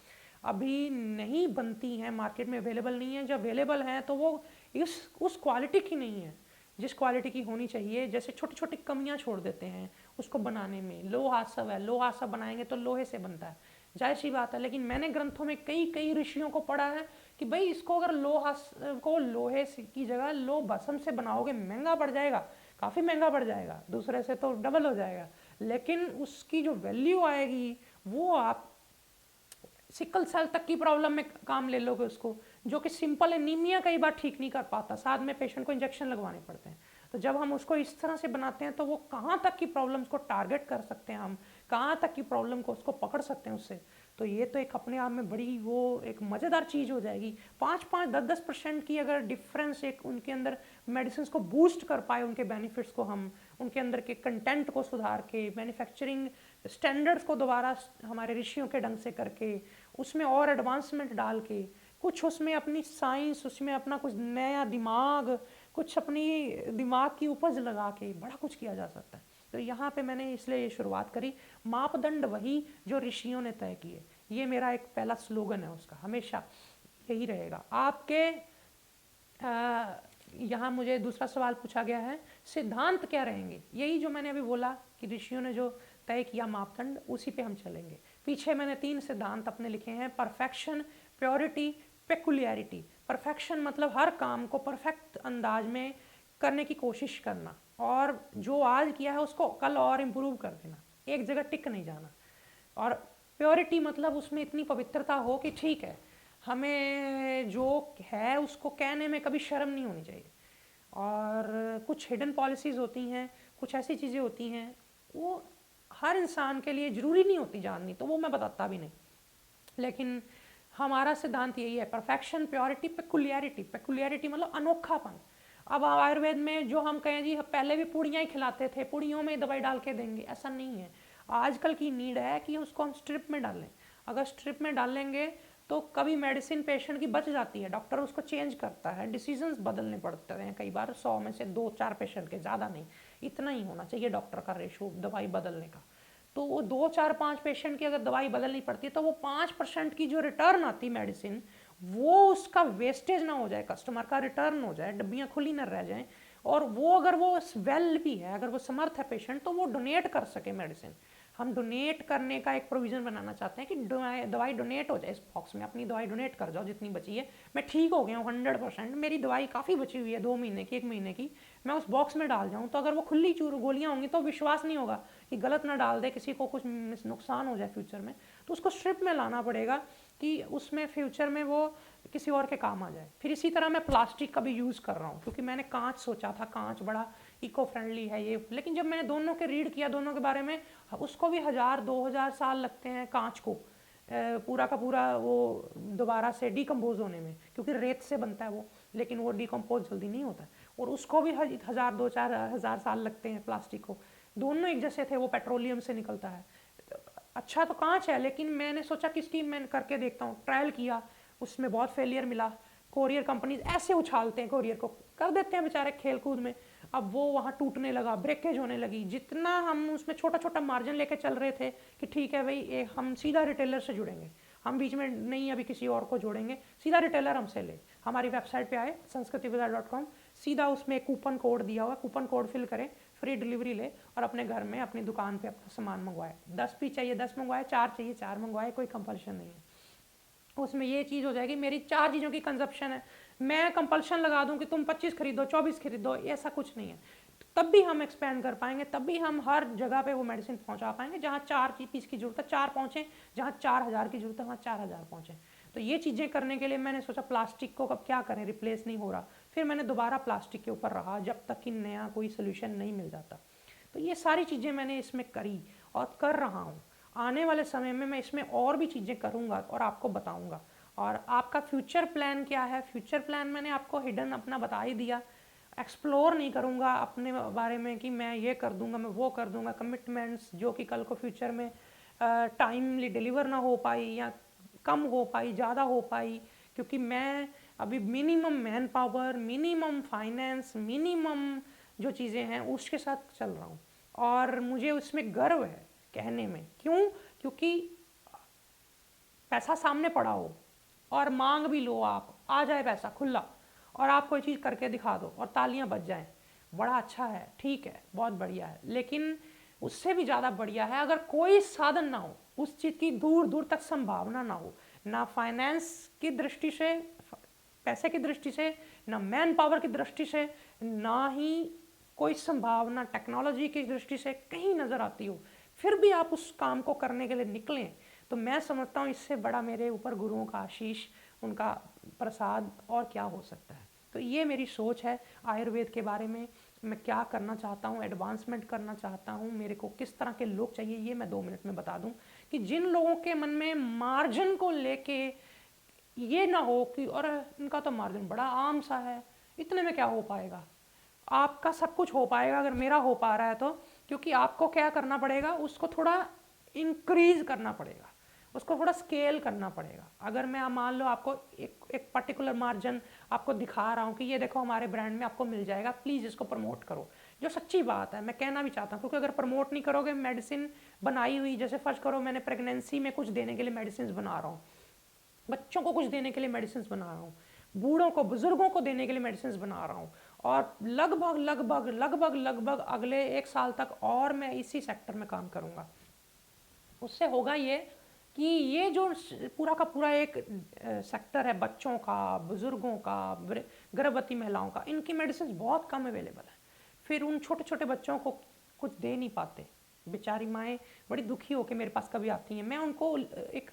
अभी नहीं बनती हैं, मार्केट में अवेलेबल नहीं है, जब अवेलेबल हैं तो वो इस उस क्वालिटी की नहीं है जिस क्वालिटी की होनी चाहिए। जैसे छोटी छोटी कमियां छोड़ देते हैं उसको बनाने में। लोहासव है, लोहासव बनाएंगे तो लोहे से बनता है, जाहिर सी बात है। लेकिन मैंने ग्रंथों में कई कई ऋषियों को पढ़ा है कि भाई इसको अगर लोहे की जगह लो भस्म से बनाओगे, महंगा पड़ जाएगा, काफ़ी महंगा पड़ जाएगा, दूसरे से तो डबल हो जाएगा, लेकिन उसकी जो वैल्यू आएगी वो आप सिकल सेल तक की प्रॉब्लम में काम ले लोगे उसको, जो कि सिंपल एनीमिया कई बार ठीक नहीं कर पाता, साथ में पेशेंट को इंजेक्शन लगवाने पड़ते हैं। तो जब हम उसको इस तरह से बनाते हैं तो वो कहाँ तक की प्रॉब्लम्स को टारगेट कर सकते हैं, हम कहाँ तक की प्रॉब्लम को उसको पकड़ सकते हैं उससे। तो ये तो एक अपने आप में बड़ी वो एक मज़ेदार चीज़ हो जाएगी। 5-5, 10-10% की अगर डिफरेंस एक उनके अंदर मेडिसिन को बूस्ट कर पाए, उनके बेनिफिट्स को हम उनके अंदर के कंटेंट को सुधार के, मैन्युफैक्चरिंग स्टैंडर्ड्स को दोबारा हमारे ऋषियों के ढंग से करके, उसमें और एडवांसमेंट डाल के, कुछ उसमें अपनी साइंस, उसमें अपना कुछ नया दिमाग, कुछ अपनी दिमाग की उपज लगा के बड़ा कुछ किया जा सकता है। तो यहाँ पे मैंने इसलिए ये शुरुआत करी। मापदंड वही जो ऋषियों ने तय किए, ये मेरा एक पहला स्लोगन है, उसका हमेशा यही रहेगा। आपके यहाँ मुझे दूसरा सवाल पूछा गया है, सिद्धांत क्या रहेंगे। यही जो मैंने अभी बोला कि ऋषियों ने जो तय किया मापदंड, उसी पे हम चलेंगे। पीछे मैंने 3 सिद्धांत अपने लिखे हैं, परफेक्शन, प्योरिटी, पेकुलियरिटी। परफेक्शन मतलब हर काम को परफेक्ट अंदाज में करने की कोशिश करना, और जो आज किया है उसको कल और इम्प्रूव कर देना, एक जगह टिक नहीं जाना। और प्योरिटी मतलब उसमें इतनी पवित्रता हो कि ठीक है, हमें जो है उसको कहने में कभी शर्म नहीं होनी चाहिए। और कुछ हिडन पॉलिसीज़ होती हैं, कुछ ऐसी चीज़ें होती हैं वो हर इंसान के लिए ज़रूरी नहीं होती जाननी, तो वो मैं बताता भी नहीं। लेकिन हमारा सिद्धांत यही है, परफेक्शन, प्योरिटी, पेकुलियरिटी। पेकुलियरिटी मतलब अनोखापन। अब आयुर्वेद में जो हम कहें जी पहले भी पुड़ियाँ ही खिलाते थे, पुड़ियों में दवाई डाल के देंगे, ऐसा नहीं है। आजकल की नीड है कि उसको हम स्ट्रिप में डालें। अगर स्ट्रिप में डालेंगे तो कभी मेडिसिन पेशेंट की बच जाती है, डॉक्टर उसको चेंज करता है, डिसीजंस बदलने पड़ते हैं कई बार, 100 में से 2-4 पेशेंट के, ज़्यादा नहीं, इतना ही होना चाहिए डॉक्टर का रेशो दवाई बदलने का। तो वो 2-4-5 पेशेंट की अगर दवाई बदलनी पड़ती है तो वो 5% की जो रिटर्न आती मेडिसिन, वो उसका वेस्टेज ना हो जाए, कस्टमर का रिटर्न हो जाए, डब्बियाँ खुली ना रह जाएं। और वो अगर वो वेल भी है, अगर वो समर्थ है पेशेंट, तो वो डोनेट कर सके मेडिसिन। हम डोनेट करने का एक प्रोविज़न बनाना चाहते हैं कि दवाई डोनेट हो जाए, इस बॉक्स में अपनी दवाई डोनेट कर जाओ जितनी बची है। मैं ठीक हो गया हूँ 100%, मेरी दवाई काफ़ी बची हुई है 2 महीने की, 1 महीने की, मैं उस बॉक्स में डाल जाऊँ। तो अगर वो खुली चूर गोलियाँ होंगी तो विश्वास नहीं होगा कि गलत ना डाल दे, किसी को कुछ नुकसान हो जाए फ्यूचर में, तो उसको स्ट्रिप में लाना पड़ेगा कि उसमें फ्यूचर में वो किसी और के काम आ जाए। फिर इसी तरह मैं प्लास्टिक का भी यूज़ कर रहा हूँ, क्योंकि मैंने कांच सोचा था, कांच बड़ा इको फ्रेंडली है ये, लेकिन जब मैंने दोनों के रीड किया, दोनों के बारे में, उसको भी 1000-2000 साल लगते हैं कांच को पूरा का पूरा वो दोबारा से डिकम्पोज होने में, क्योंकि रेत से बनता है वो, लेकिन वो डिकम्पोज जल्दी नहीं होता है। और उसको भी 1000-2-4 साल लगते हैं प्लास्टिक को। दोनों एक जैसे थे, वो पेट्रोलियम से निकलता है। अच्छा तो कांच है, लेकिन मैंने सोचा कि इसकी मैं करके देखता हूँ, ट्रायल किया, उसमें बहुत फेलियर मिला। कोरियर कंपनीज ऐसे उछालते हैं, कोरियर को कर देते हैं बेचारे खेल कूद में, अब वो वहाँ टूटने लगा, ब्रेकेज होने लगी। जितना हम उसमें छोटा छोटा मार्जिन लेके चल रहे थे कि ठीक है भाई हम सीधा रिटेलर से जुड़ेंगे, हम बीच में नहीं अभी किसी और को जोड़ेंगे, सीधा रिटेलर हमसे ले। हमारी वेबसाइट पे आए sanskritibazar.com, सीधा उसमें कूपन कोड दिया हुआ, कूपन कोड फिल करें, फ्री डिलीवरी ले, और अपने घर में अपनी दुकान पे अपना सामान मंगवाए। 10 पीस चाहिए 10 मंगवाए, 4 चाहिए 4 मंगवाए, कोई कंपल्शन नहीं है। उसमें ये चीज़ हो जाएगी, मेरी 4 चीज़ों की कंजप्शन है, मैं कंपल्शन लगा दूं कि तुम 25 खरीदो, 24 खरीदो, ऐसा कुछ नहीं है। तब भी हम एक्सपेंड कर पाएंगे, तब भी हम हर जगह पे वो मेडिसिन पहुंचा पाएंगे। जहाँ 4 पीस की जरूरत है 4 पहुँचें, जहाँ 4000 की जरूरत है वहाँ 4000 पहुँचें। तो ये चीज़ें करने के लिए मैंने सोचा प्लास्टिक को अब क्या करें, रिप्लेस नहीं हो रहा। फिर मैंने दोबारा प्लास्टिक के ऊपर रहा जब तक कि नया कोई सोल्यूशन नहीं मिल जाता। तो ये सारी चीज़ें मैंने इसमें करी और कर रहा हूँ। आने वाले समय में मैं इसमें और भी चीज़ें करूँगा और आपको बताऊँगा। और आपका फ्यूचर प्लान क्या है, फ्यूचर प्लान मैंने आपको हिडन अपना बता ही दिया। एक्सप्लोर नहीं करूँगा अपने बारे में कि मैं ये कर दूँगा, मैं वो कर दूँगा, कमिटमेंट्स जो कि कल को फ्यूचर में टाइमली डिलीवर ना हो पाई या कम हो पाई, ज़्यादा हो पाई, क्योंकि मैं अभी minimum man power, minimum finance, minimum जो चीज़ें हैं उसके साथ चल रहा हूँ। और मुझे उसमें गर्व है कहने में। क्यों? क्योंकि पैसा सामने पड़ा हो और मांग भी लो, आप आ जाए पैसा खुला और आप कोई चीज़ करके दिखा दो और तालियां बज जाएं, बड़ा अच्छा है, ठीक है, बहुत बढ़िया है। लेकिन उससे भी ज़्यादा बढ़िया है अगर कोई साधन ना हो, उस चीज़ की दूर दूर तक संभावना ना हो, ना फाइनेंस की दृष्टि से, पैसे की दृष्टि से, ना मैन पावर की दृष्टि से, ना ही कोई संभावना टेक्नोलॉजी की दृष्टि से कहीं नज़र आती हो, फिर भी आप उस काम को करने के लिए निकलें, तो मैं समझता हूँ इससे बड़ा मेरे ऊपर गुरुओं का आशीष, उनका प्रसाद और क्या हो सकता है। तो ये मेरी सोच है आयुर्वेद के बारे में। मैं क्या करना चाहता हूँ, एडवांसमेंट करना चाहता हूँ, मेरे को किस तरह के लोग चाहिए, ये मैं 2 मिनट में बता दूँ। कि जिन लोगों के मन में मार्जिन को लेके ये ना हो कि अरे इनका तो मार्जिन बड़ा आम सा है, इतने में क्या हो पाएगा। आपका सब कुछ हो पाएगा अगर मेरा हो पा रहा है तो, क्योंकि आपको क्या करना पड़ेगा, उसको थोड़ा इंक्रीज करना पड़ेगा, उसको थोड़ा स्केल करना पड़ेगा। अगर मैं मान लो आपको एक पर्टिकुलर मार्जिन आपको दिखा रहा हूँ कि ये देखो हमारे ब्रांड में आपको मिल जाएगा, प्लीज़ इसको प्रमोट करो, जो सच्ची बात है मैं कहना भी चाहता हूँ। क्योंकि अगर प्रमोट नहीं करोगे, मेडिसिन बनाई हुई, जैसे फर्ज करो मैंने प्रेगनेंसी में कुछ देने के लिए मेडिसिन बना रहा हूँ, बच्चों को कुछ देने के लिए मेडिसिन बना रहा हूँ, बूढ़ों को, बुजुर्गों को देने के लिए मेडिसिन बना रहा हूँ, और लगभग लगभग लगभग लगभग अगले 1 साल तक और मैं इसी सेक्टर में काम करूँगा। उससे होगा ये कि ये जो पूरा का पूरा एक सेक्टर है, बच्चों का, बुजुर्गों का, गर्भवती महिलाओं का, इनकी मेडिसिन बहुत कम अवेलेबल है। फिर उन छोटे छोटे बच्चों को कुछ दे नहीं पाते, बेचारी माएँ बड़ी दुखी होकर मेरे पास कभी आती हैं। मैं उनको एक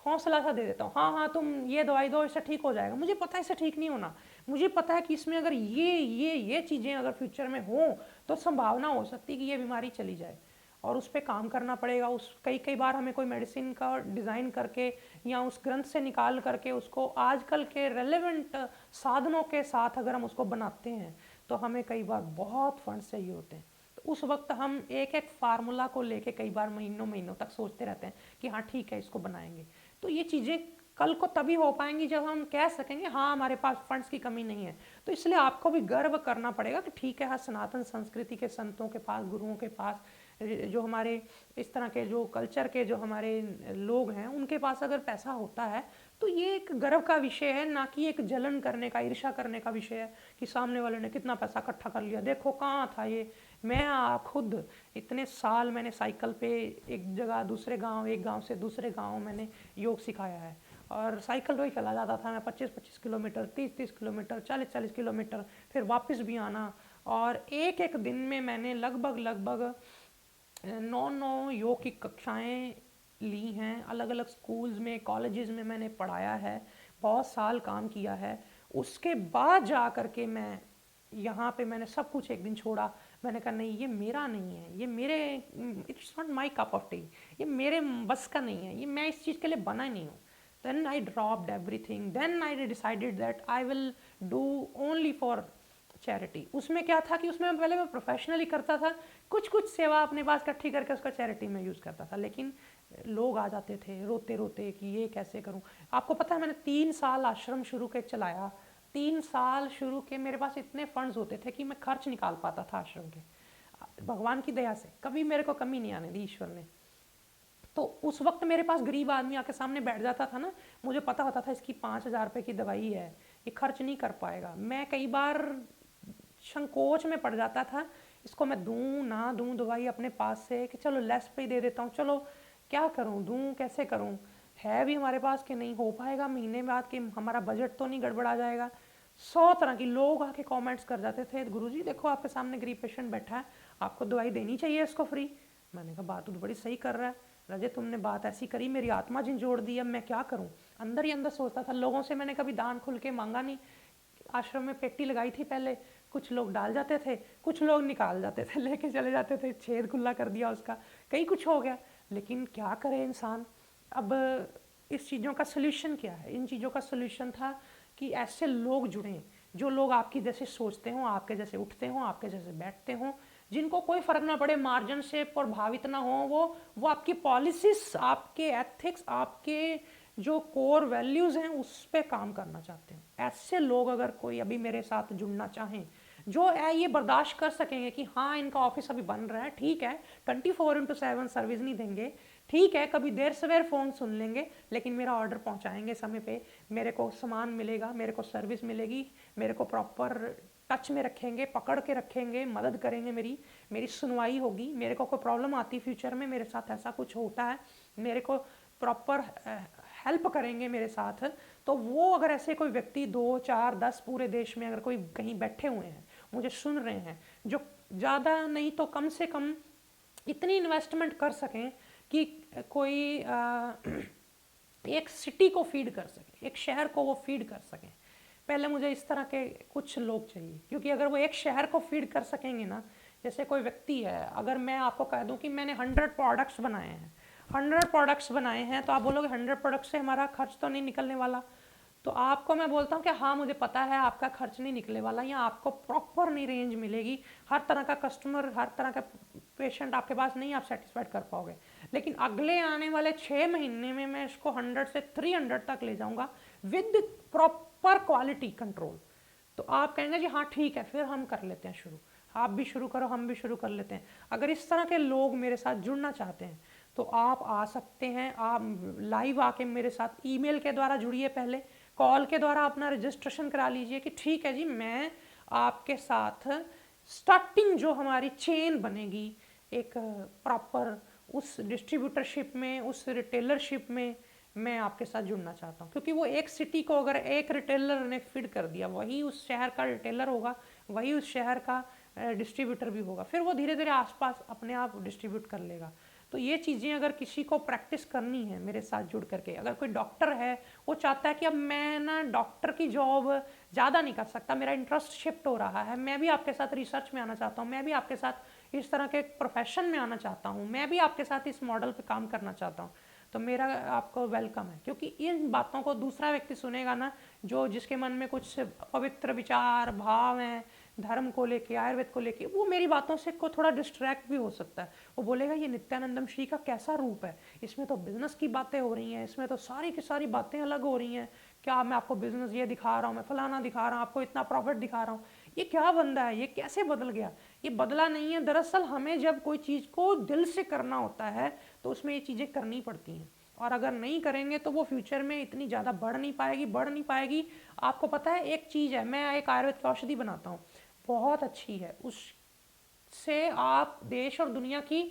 हौसला सा दे देता हूँ, हाँ हाँ तुम ये दवाई दो, इससे ठीक हो जाएगा। मुझे पता है इससे ठीक नहीं होना, मुझे पता है कि इसमें अगर ये चीज़ें अगर फ्यूचर में हो तो संभावना हो सकती है कि ये बीमारी चली जाए, और उस पर काम करना पड़ेगा। उस कई कई बार हमें कोई मेडिसिन का डिज़ाइन करके या उस ग्रंथ से निकाल करके उसको आजकल के रेलेवेंट साधनों के साथ अगर हम उसको बनाते हैं तो हमें कई बार बहुत फंड्स चाहिए होते हैं। तो उस वक्त हम एक एक फार्मूला को लेके कई बार महीनों महीनों तक सोचते रहते हैं कि हाँ ठीक है इसको बनाएंगे। तो ये चीज़ें कल को तभी हो पाएंगी जब हम कह सकेंगे हाँ हमारे पास फंड्स की कमी नहीं है। तो इसलिए आपको भी गर्व करना पड़ेगा कि ठीक है, हाँ सनातन संस्कृति के संतों के पास, गुरुओं के पास, जो हमारे इस तरह के जो कल्चर के जो हमारे लोग हैं उनके पास अगर पैसा होता है तो ये एक गर्व का विषय है, ना कि एक जलन करने का, ईर्ष्या करने का विषय है कि सामने वाले ने कितना पैसा इकट्ठा कर लिया, देखो कहाँ था ये। मैं खुद इतने साल मैंने साइकिल पे एक जगह दूसरे गांव, एक गांव से दूसरे गांव मैंने योग सिखाया है, और साइकिल पे ही चला जाता था मैं 25-25 किलोमीटर, 30-30 किलोमीटर, 40-40 किलोमीटर, फिर वापस भी आना। और एक एक दिन में मैंने लगभग लगभग 9 योग की कक्षाएं ली हैं, अलग अलग स्कूल्स में, कॉलेजेस में मैंने पढ़ाया है, बहुत साल काम किया है। उसके बाद जा कर के मैं यहाँ पे मैंने सब कुछ एक दिन छोड़ा। मैंने कहा नहीं ये मेरा नहीं है, ये मेरे, it's not my cup of T, ये मेरे बस का नहीं है, ये मैं इस चीज़ के लिए बना ही नहीं हूँ। Then I dropped everything, then I decided that I will do only for charity. उसमें क्या था कि उसमें पहले मैं प्रोफेशनली करता था, कुछ कुछ सेवा अपने पास इकट्ठी करके उसका चैरिटी में यूज़ करता था, लेकिन लोग आ जाते थे रोते रोते कि ये कैसे करूं। आपको पता है मैंने 3 साल आश्रम शुरू के चलाया, 3 साल शुरू के मेरे पास इतने फंड्स होते थे कि मैं खर्च निकाल पाता था आश्रम के, भगवान की दया से कभी मेरे को कमी नहीं आने दी ईश्वर ने। तो उस वक्त मेरे पास गरीब आदमी आके सामने बैठ जाता था ना, मुझे पता होता था इसकी 5,000 रुपये की दवाई है, ये खर्च नहीं कर पाएगा। मैं कई बार संकोच में पड़ जाता था, इसको मैं दूं ना दूं दवाई अपने पास से, कि चलो लेस पे ही दे देता हूँ, चलो क्या करूँ, दूं कैसे करूँ, है भी हमारे पास कि नहीं हो पाएगा महीने बाद, कि हमारा बजट तो नहीं गड़बड़ा जाएगा। 100 तरह के लोग आके कमेंट्स कर जाते थे, गुरुजी देखो आपके सामने गरीब पेशेंट बैठा है, आपको दवाई देनी चाहिए इसको फ्री। मैंने कहा बात तो बड़ी सही कर रहा है रजे, तुमने बात ऐसी करी, मेरी आत्मा झंझोड़ दी, अब मैं क्या करूँ। अंदर ही अंदर सोचता था। लोगों से मैंने कभी दान खुल के मांगा नहीं, आश्रम में पेटी लगाई थी पहले, कुछ लोग डाल जाते थे, कुछ लोग निकाल जाते थे, लेके चले जाते थे, छेद खुला कर दिया उसका, कई कुछ हो गया। लेकिन क्या करे इंसान। अब इस चीज़ों का सलूशन क्या है? इन चीज़ों का सलूशन था कि ऐसे लोग जुड़ें, जो लोग आपकी जैसे सोचते हों, आपके जैसे उठते हों, आपके जैसे बैठते हों, जिनको कोई फर्क ना पड़े, मार्जिन से प्रभावित ना हो, वो आपकी पॉलिसीज, आपके एथिक्स, आपके जो कोर वैल्यूज़ हैं उस पे काम करना चाहते हैं। ऐसे लोग अगर कोई अभी मेरे साथ जुड़ना चाहें, जो ये बर्दाश्त कर सकेंगे कि हाँ इनका ऑफिस अभी बन रहा है, ठीक है 24/7 सर्विस नहीं देंगे, ठीक है कभी देर सवेर फ़ोन सुन लेंगे, लेकिन मेरा ऑर्डर पहुंचाएंगे समय पे, मेरे को सामान मिलेगा, मेरे को सर्विस मिलेगी, मेरे को प्रॉपर टच में रखेंगे, पकड़ के रखेंगे, मदद करेंगे, मेरी सुनवाई होगी, मेरे को कोई प्रॉब्लम आती फ्यूचर में, मेरे साथ ऐसा कुछ होता है, मेरे को प्रॉपर हेल्प करेंगे मेरे साथ। तो वो अगर ऐसे कोई व्यक्ति 2 4 10 पूरे देश में अगर कोई कहीं बैठे हुए हैं, मुझे सुन रहे हैं, जो ज़्यादा नहीं तो कम से कम इतनी इन्वेस्टमेंट कर सकें कि कोई एक सिटी को फीड कर सके, एक शहर को वो फीड कर सकें, पहले मुझे इस तरह के कुछ लोग चाहिए। क्योंकि अगर वो एक शहर को फीड कर सकेंगे ना, जैसे कोई व्यक्ति है, अगर मैं आपको कह दूं कि मैंने 100 प्रोडक्ट्स बनाए हैं, 100 प्रोडक्ट्स बनाए हैं, तो आप बोलोगे 100 प्रोडक्ट्स से हमारा खर्च तो नहीं निकलने वाला। तो आपको मैं बोलता हूँ कि हाँ मुझे पता है आपका खर्च नहीं निकलने वाला, या आपको प्रॉपर नहीं रेंज मिलेगी, हर तरह का कस्टमर, हर तरह का पेशेंट आपके पास नहीं आप सेटिस्फाइड कर पाओगे, लेकिन अगले आने वाले 6 महीने में मैं इसको 100 से 300 तक ले जाऊंगा विद प्रॉपर क्वालिटी कंट्रोल। तो आप कहेंगे जी हाँ ठीक है, फिर हम कर लेते हैं शुरू, आप भी शुरू करो, हम भी शुरू कर लेते हैं। अगर इस तरह के लोग मेरे साथ जुड़ना चाहते हैं तो आप आ सकते हैं, आप लाइव आके मेरे साथ ईमेल के द्वारा जुड़िए, पहले कॉल के द्वारा अपना रजिस्ट्रेशन करा लीजिए कि ठीक है जी मैं आपके साथ स्टार्टिंग जो हमारी चेन बनेगी एक प्रॉपर उस डिस्ट्रीब्यूटरशिप में, उस रिटेलरशिप में मैं आपके साथ जुड़ना चाहता हूँ। क्योंकि वो एक सिटी को अगर एक रिटेलर ने फीड कर दिया, वही उस शहर का रिटेलर होगा, वही उस शहर का डिस्ट्रीब्यूटर भी होगा, फिर वो धीरे धीरे आसपास अपने आप डिस्ट्रीब्यूट कर लेगा। तो ये चीज़ें अगर किसी को प्रैक्टिस करनी है मेरे साथ जुड़ करके, अगर कोई डॉक्टर है वो चाहता है कि अब मैं ना डॉक्टर की जॉब ज़्यादा नहीं कर सकता, मेरा इंटरेस्ट शिफ्ट हो रहा है, मैं भी आपके साथ रिसर्च में आना चाहता हूँ, मैं भी आपके साथ इस तरह के प्रोफेशन में आना चाहता हूँ, मैं भी आपके साथ इस मॉडल पे काम करना चाहता हूँ, तो मेरा आपको वेलकम है। क्योंकि इन बातों को दूसरा व्यक्ति सुनेगा ना, जो जिसके मन में कुछ पवित्र विचार भाव हैं धर्म को लेके, आयुर्वेद को लेके, वो मेरी बातों से को थोड़ा डिस्ट्रैक्ट भी हो सकता है। वो बोलेगा ये नित्यानंदम श्री का कैसा रूप है, इसमें तो बिजनेस की बातें हो रही हैं, इसमें तो सारी की सारी बातें अलग हो रही हैं, क्या मैं आपको बिजनेस ये दिखा रहा हूँ, मैं फलाना दिखा रहा हूँ, आपको इतना प्रॉफिट दिखा रहा हूँ, ये क्या बंदा है, ये कैसे बदल गया। ये बदला नहीं है, दरअसल हमें जब कोई चीज़ को दिल से करना होता है तो उसमें ये चीज़ें करनी पड़ती हैं, और अगर नहीं करेंगे तो वो फ्यूचर में इतनी ज़्यादा बढ़ नहीं पाएगी। आपको पता है एक चीज़ है, मैं एक आयुर्वेद की औषधि बनाता हूँ, बहुत अच्छी है, उससे आप देश और दुनिया की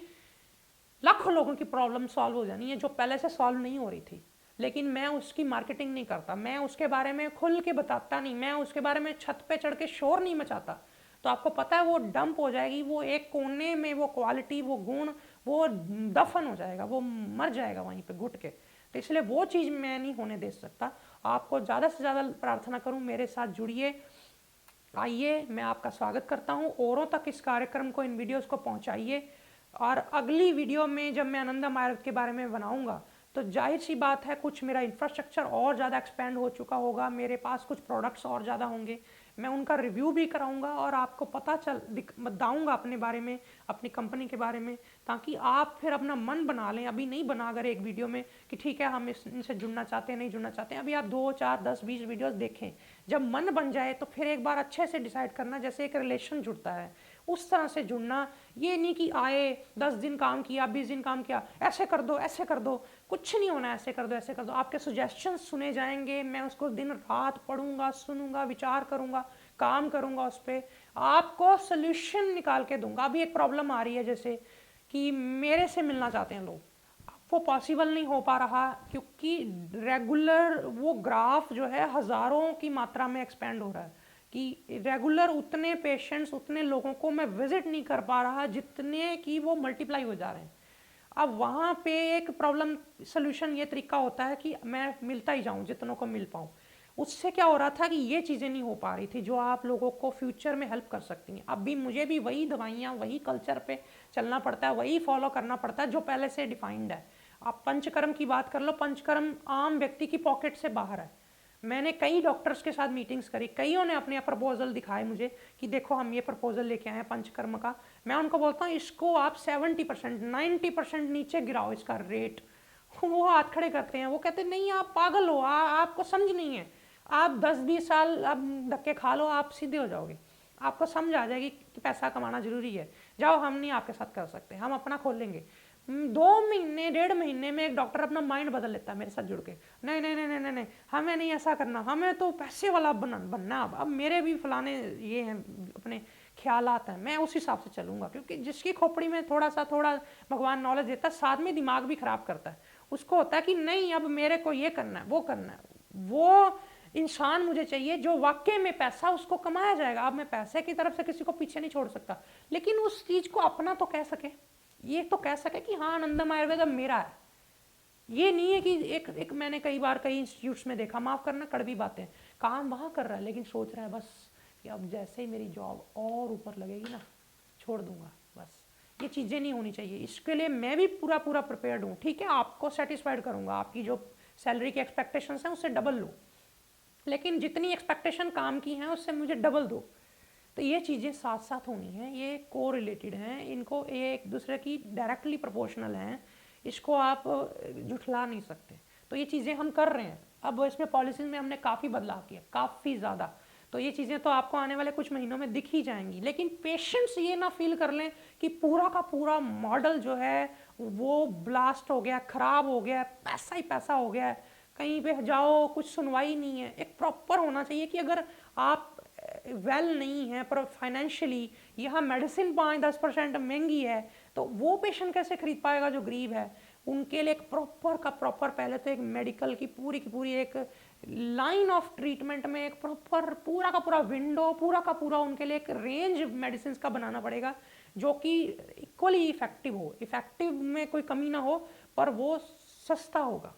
लाखों लोगों की प्रॉब्लम सॉल्व हो जानी है जो पहले से सॉल्व नहीं हो रही थी। लेकिन मैं उसकी मार्केटिंग नहीं करता, मैं उसके बारे में खुल के बताता नहीं, मैं उसके बारे में छत पे चढ़ के शोर नहीं मचाता। तो आपको पता है वो डंप हो जाएगी, वो एक कोने में वो क्वालिटी, वो गुण, वो दफन हो जाएगा, वो मर जाएगा वहीं पे घुट के। तो इसलिए वो चीज़ मैं नहीं होने दे सकता। आपको ज़्यादा से ज़्यादा प्रार्थना करूँ मेरे साथ जुड़िए, आइए, मैं आपका स्वागत करता हूँ, औरों तक इस कार्यक्रम को, इन वीडियोस को पहुँचाइए। और अगली वीडियो में जब मैं आनंदम आयुर्वेद के बारे में बनाऊंगा तो जाहिर सी बात है कुछ मेरा इंफ्रास्ट्रक्चर और ज़्यादा एक्सपेंड हो चुका होगा, मेरे पास कुछ प्रोडक्ट्स और ज़्यादा होंगे, मैं उनका रिव्यू भी कराऊंगा और आपको पता बताऊंगा अपने बारे में, अपनी कंपनी के बारे में, ताकि आप फिर अपना मन बना लें। अभी नहीं बना अगर एक वीडियो में कि ठीक है हम इनसे जुड़ना चाहते हैं, नहीं जुड़ना चाहते हैं, अभी आप 2 4 10 20 वीडियोस देखें, जब मन बन जाए तो फिर एक बार अच्छे से डिसाइड करना, जैसे एक रिलेशन जुड़ता है उस तरह से जुड़ना। ये नहीं कि आए 10 दिन काम किया, 20 दिन काम किया, ऐसे कर दो ऐसे कर दो, कुछ नहीं होना, ऐसे कर दो ऐसे कर दो। आपके सजेशन सुने जाएंगे, मैं उसको दिन रात पढ़ूंगा, सुनूंगा, विचार करूंगा, काम करूंगा उस पर, आपको सोल्यूशन निकाल के दूंगा। अभी एक प्रॉब्लम आ रही है जैसे कि मेरे से मिलना चाहते हैं लोग, वो पॉसिबल नहीं हो पा रहा क्योंकि रेगुलर वो ग्राफ जो है हज़ारों की मात्रा में एक्सपेंड हो रहा है कि रेगुलर उतने पेशेंट्स, उतने लोगों को मैं विजिट नहीं कर पा रहा जितने कि वो मल्टीप्लाई हो जा रहे हैं। अब वहाँ पे एक प्रॉब्लम सोल्यूशन ये तरीका होता है कि मैं मिलता ही जाऊँ, जितनों को मिल पाऊँ। उससे क्या हो रहा था कि ये चीज़ें नहीं हो पा रही थी जो आप लोगों को फ्यूचर में हेल्प कर सकती हैं। अब भी मुझे भी वही दवाइयाँ, वही कल्चर पे चलना पड़ता है, वही फॉलो करना पड़ता है जो पहले से डिफाइंड है। आप पंचकर्म की बात कर लो, पंचकर्म आम व्यक्ति की पॉकेट से बाहर है, मैंने कई डॉक्टर्स के साथ मीटिंग्स करी, कईयों ने अपने प्रपोजल दिखाए मुझे कि देखो हम ये प्रपोजल लेके आए हैं पंचकर्म का। मैं उनको बोलता हूँ इसको आप 70% 90% नीचे गिराओ इसका रेट। वो हाथ खड़े करते हैं, वो कहते हैं नहीं आप पागल हो, आपको समझ नहीं है, आप 10-20 साल अब धक्के खा लो, आप सीधे हो जाओगे, आपको समझ आ जाएगी कि पैसा कमाना जरूरी है, जाओ हम नहीं आपके साथ कर सकते, हम अपना खोल लेंगे। 2 महीने 1.5 महीने में एक डॉक्टर अपना माइंड बदल लेता है मेरे साथ जुड़ के, नहीं नहीं नहीं नहीं नहीं नहीं, हमें नहीं ऐसा करना, हमें तो पैसे वाला बनना। अब मेरे भी फलाने ये हैं अपने ख्यालात हैं, मैं उस हिसाब से चलूँगा, क्योंकि जिसकी खोपड़ी में थोड़ा भगवान नॉलेज देता है, साथ में दिमाग भी खराब करता है, उसको होता है कि नहीं अब मेरे को ये करना है वो करना है। वो इंसान मुझे चाहिए जो वाकई में पैसा उसको कमाया जाएगा। अब मैं पैसे की तरफ से किसी को पीछे नहीं छोड़ सकता, लेकिन उस चीज़ को अपना तो कह सके, ये तो कह सके कि हाँ आनंदम आयुर्वेद अब मेरा है। ये नहीं है कि एक मैंने कई बार कई इंस्टीट्यूट्स में देखा, माफ़ करना कड़वी बातें, काम वहाँ कर रहा है लेकिन सोच रहा है बस कि अब जैसे ही मेरी जॉब और ऊपर लगेगी ना छोड़ दूंगा बस। ये चीज़ें नहीं होनी चाहिए, इसके लिए मैं भी पूरा प्रिपेयर्ड हूँ। ठीक है, आपको सेटिस्फाइड करूँगा, आपकी जो सैलरी की एक्सपेक्टेशंस हैं उससे डबल लो, लेकिन जितनी एक्सपेक्टेशन काम की हैं उससे मुझे डबल दो। तो ये चीज़ें साथ साथ होनी हैं, ये को रिलेटेड हैं, इनको ये एक दूसरे की डायरेक्टली प्रोपोर्शनल हैं, इसको आप जुठला नहीं सकते। तो ये चीज़ें हम कर रहे हैं। अब इसमें पॉलिसीज़ में हमने काफ़ी बदलाव किया, काफ़ी ज़्यादा। तो ये चीज़ें तो आपको आने वाले कुछ महीनों में दिख ही जाएंगी, लेकिन पेशेंट्स ये ना फील कर लें कि पूरा का पूरा मॉडल जो है वो ब्लास्ट हो गया, ख़राब हो गया, पैसा ही पैसा हो गया है, कहीं पे जाओ कुछ सुनवाई नहीं है। एक प्रॉपर होना चाहिए कि अगर आप वेल नहीं है पर फाइनेंशियली यहाँ मेडिसिन 5-10% महंगी है, तो वो पेशेंट कैसे खरीद पाएगा जो गरीब है। उनके लिए एक प्रॉपर का प्रॉपर पहले तो एक मेडिकल की पूरी एक लाइन ऑफ ट्रीटमेंट में एक प्रॉपर पूरा का पूरा विंडो, पूरा का पूरा उनके लिए एक रेंज मेडिसिन का बनाना पड़ेगा जो कि इक्वली इफेक्टिव हो, इफेक्टिव में कोई कमी ना हो, पर वो सस्ता होगा।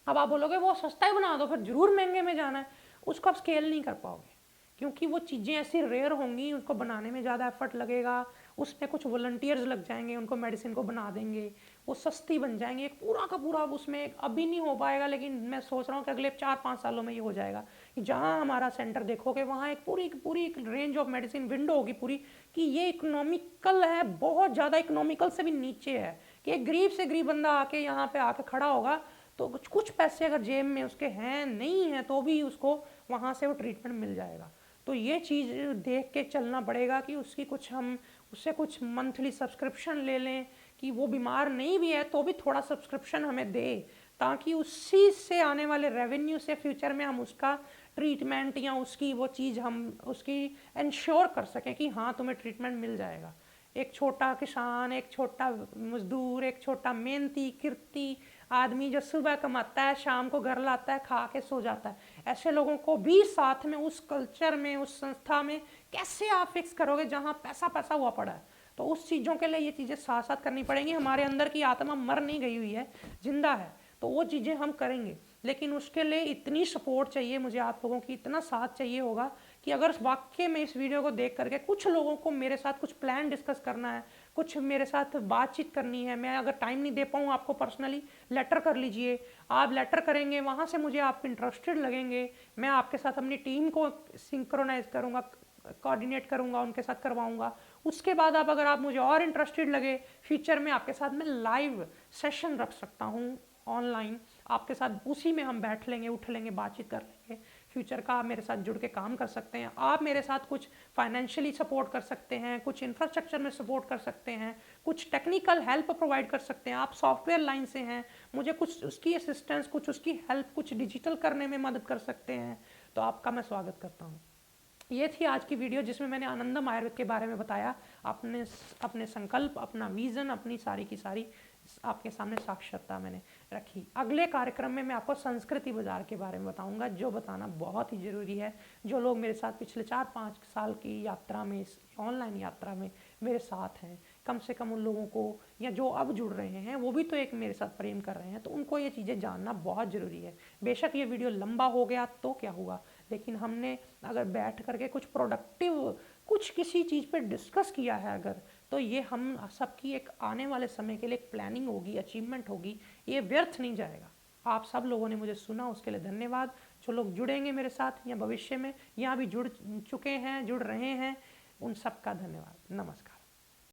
अब आप बोलोगे वो सस्ता ही बना दो फिर जरूर महंगे में जाना है, उसको आप स्केल नहीं कर पाओगे, क्योंकि वो चीज़ें ऐसी रेयर होंगी, उसको बनाने में ज़्यादा एफर्ट लगेगा, उसमें कुछ वॉलंटियर्स लग जाएंगे, उनको मेडिसिन को बना देंगे, वो सस्ती बन जाएंगी, एक पूरा का पूरा उसमें अभी नहीं हो पाएगा, लेकिन मैं सोच रहा हूँ कि अगले 4-5 सालों में ये हो जाएगा कि जहाँ हमारा सेंटर देखोगे वहाँ एक पूरी एक रेंज ऑफ मेडिसिन विंडो होगी पूरी, कि ये इकोनॉमिकल है, बहुत ज़्यादा इकोनॉमिकल से भी नीचे है, कि एक गरीब से गरीब बंदा आके यहाँ पे आके खड़ा होगा तो कुछ पैसे अगर जेब में उसके हैं नहीं है तो भी उसको वहाँ से वो ट्रीटमेंट मिल जाएगा। तो ये चीज़ देख के चलना पड़ेगा कि उसकी कुछ हम उससे कुछ मंथली सब्सक्रिप्शन ले लें, कि वो बीमार नहीं भी है तो भी थोड़ा सब्सक्रिप्शन हमें दे, ताकि उसी से आने वाले रेवेन्यू से फ्यूचर में हम उसका ट्रीटमेंट या उसकी वो चीज़ हम उसकी इंश्योर कर सकें कि हाँ तुम्हें ट्रीटमेंट मिल जाएगा। एक छोटा किसान, एक छोटा मजदूर, एक छोटा मेहनती किरती आदमी जो सुबह कमाता है शाम को घर लाता है खा के सो जाता है, ऐसे लोगों को भी साथ में उस कल्चर में उस संस्था में कैसे आप फिक्स करोगे जहाँ पैसा पैसा हुआ पड़ा है। तो उस चीज़ों के लिए ये चीज़ें साथ साथ करनी पड़ेंगी। हमारे अंदर की आत्मा मर नहीं गई हुई है, जिंदा है, तो वो चीज़ें हम करेंगे, लेकिन उसके लिए इतनी सपोर्ट चाहिए मुझे, आप लोगों की इतना साथ चाहिए होगा कि अगर वाकई में इस वीडियो को देख करके कुछ लोगों को मेरे साथ कुछ प्लान डिस्कस करना है, कुछ मेरे साथ बातचीत करनी है, मैं अगर टाइम नहीं दे पाऊँ आपको पर्सनली लेटर कर लीजिए, आप लेटर करेंगे, वहाँ से मुझे आप इंटरेस्टेड लगेंगे, मैं आपके साथ अपनी टीम को सिंक्रोनाइज करूँगा, कोऑर्डिनेट करूँगा, उनके साथ करवाऊँगा। उसके बाद अगर आप मुझे और इंटरेस्टेड लगे फ्यूचर में आपके साथ मैं लाइव सेशन रख सकता हूँ ऑनलाइन, आपके साथ उसी में हम बैठ लेंगे, उठ लेंगे, बातचीत कर लेंगे, फ्यूचर का आप मेरे साथ जुड़ के काम कर सकते हैं। आप मेरे साथ कुछ फाइनेंशियली सपोर्ट कर सकते हैं, कुछ इंफ्रास्ट्रक्चर में सपोर्ट कर सकते हैं, कुछ टेक्निकल हेल्प प्रोवाइड कर सकते हैं। आप सॉफ्टवेयर लाइन से हैं, मुझे कुछ उसकी असिस्टेंस, कुछ उसकी हेल्प, कुछ डिजिटल करने में मदद कर सकते हैं, तो आपका मैं स्वागत करता हूँ। ये थी आज की वीडियो जिसमें मैंने आनंदम आयुर्वेद के बारे में बताया, अपने संकल्प, अपना विज़न, अपनी सारी की सारी आपके सामने साक्षरता मैंने रखी। अगले कार्यक्रम में मैं आपको संस्कृति बाजार के बारे में बताऊंगा, जो बताना बहुत ही ज़रूरी है। जो लोग मेरे साथ पिछले 4-5 साल की यात्रा में, इस ऑनलाइन यात्रा में मेरे साथ हैं, कम से कम उन लोगों को, या जो अब जुड़ रहे हैं वो भी तो एक मेरे साथ प्रेम कर रहे हैं, तो उनको ये चीज़ें जानना बहुत ज़रूरी है। बेशक ये वीडियो लंबा हो गया तो क्या हुआ, लेकिन हमने अगर बैठ करके कुछ प्रोडक्टिव कुछ किसी चीज़ पे डिस्कस किया है अगर, तो ये हम सबकी एक आने वाले समय के लिए एक प्लानिंग होगी, अचीवमेंट होगी, ये व्यर्थ नहीं जाएगा। आप सब लोगों ने मुझे सुना, उसके लिए धन्यवाद। जो लोग जुड़ेंगे मेरे साथ या भविष्य में या भी जुड़ चुके हैं, जुड़ रहे हैं, उन सब का धन्यवाद। नमस्कार।